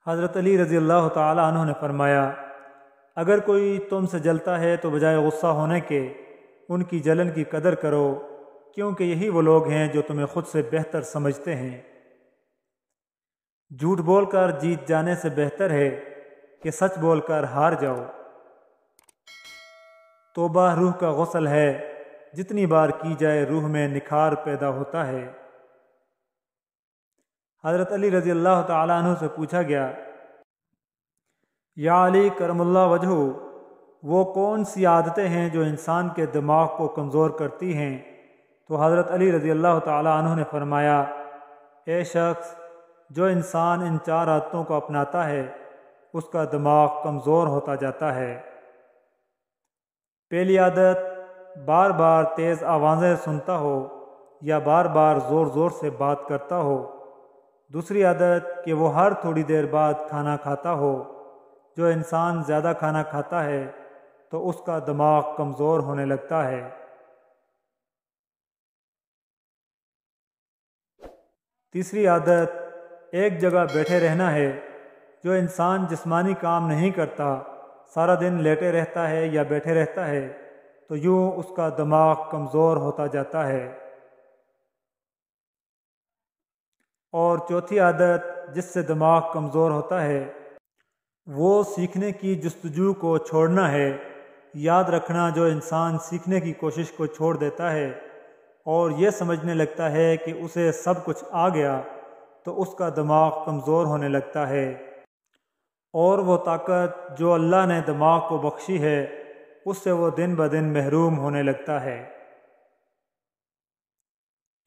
حضرت علی رضی اللہ تعالیٰ عنہ نے فرمایا، اگر کوئی تم سے جلتا ہے تو بجائے غصہ ہونے کے ان کی جلن کی قدر کرو، کیونکہ یہی وہ لوگ ہیں جو تمہیں خود سے بہتر سمجھتے ہیں۔ جھوٹ بول کر جیت جانے سے بہتر ہے کہ سچ بول کر ہار جاؤ۔ توبہ روح کا غسل ہے، جتنی بار کی جائے روح میں نکھار پیدا ہوتا ہے۔ حضرت علی رضی اللہ تعالیٰ عنہ سے پوچھا گیا، یا علی کرم اللہ وجہہ، وہ کون سی عادتیں ہیں جو انسان کے دماغ کو کمزور کرتی ہیں؟ تو حضرت علی رضی اللہ تعالیٰ عنہ نے فرمایا، اے شخص، جو انسان ان 4 عادتوں کو اپناتا ہے اس کا دماغ کمزور ہوتا جاتا ہے۔ پہلی عادت، بار بار تیز آوازیں سنتا ہو یا بار بار زور زور سے بات کرتا ہو۔ دوسری عادت کہ وہ ہر تھوڑی دیر بعد کھانا کھاتا ہو۔ جو انسان زیادہ کھانا کھاتا ہے تو اس کا دماغ کمزور ہونے لگتا ہے۔ تیسری عادت، ایک جگہ بیٹھے رہنا ہے۔ جو انسان جسمانی کام نہیں کرتا، سارا دن لیٹے رہتا ہے یا بیٹھے رہتا ہے، تو یوں اس کا دماغ کمزور ہوتا جاتا ہے۔ اور چوتھی عادت جس سے دماغ کمزور ہوتا ہے، وہ سیکھنے کی جستجو کو چھوڑنا ہے۔ یاد رکھنا، جو انسان سیکھنے کی کوشش کو چھوڑ دیتا ہے اور یہ سمجھنے لگتا ہے کہ اسے سب کچھ آ گیا، تو اس کا دماغ کمزور ہونے لگتا ہے، اور وہ طاقت جو اللہ نے دماغ کو بخشی ہے اس سے وہ دن بدن محروم ہونے لگتا ہے۔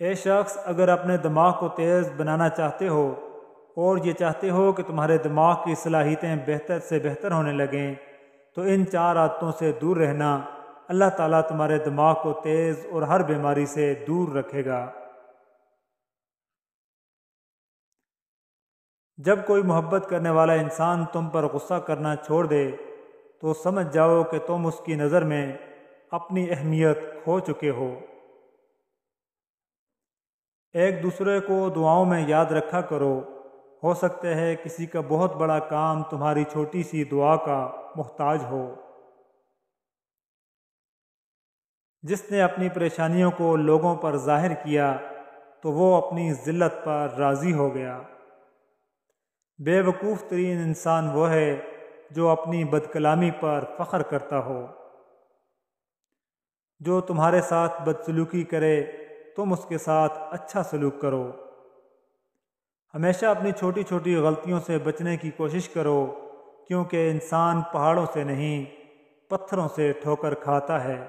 اے شخص، اگر اپنے دماغ کو تیز بنانا چاہتے ہو اور یہ چاہتے ہو کہ تمہارے دماغ کی صلاحیتیں بہتر سے بہتر ہونے لگیں، تو ان 4 عادتوں سے دور رہنا۔ اللہ تعالیٰ تمہارے دماغ کو تیز اور ہر بیماری سے دور رکھے گا۔ جب کوئی محبت کرنے والا انسان تم پر غصہ کرنا چھوڑ دے تو سمجھ جاؤ کہ تم اس کی نظر میں اپنی اہمیت کھو چکے ہو۔ ایک دوسرے کو دعاؤں میں یاد رکھا کرو، ہو سکتا ہے کسی کا بہت بڑا کام تمہاری چھوٹی سی دعا کا محتاج ہو۔ جس نے اپنی پریشانیوں کو لوگوں پر ظاہر کیا تو وہ اپنی ذلت پر راضی ہو گیا۔ بے وقوف ترین انسان وہ ہے جو اپنی بدکلامی پر فخر کرتا ہو۔ جو تمہارے ساتھ بدسلوکی کرے تم اس کے ساتھ اچھا سلوک کرو۔ ہمیشہ اپنی چھوٹی چھوٹی غلطیوں سے بچنے کی کوشش کرو، کیونکہ انسان پہاڑوں سے نہیں پتھروں سے ٹھوکر کھاتا ہے۔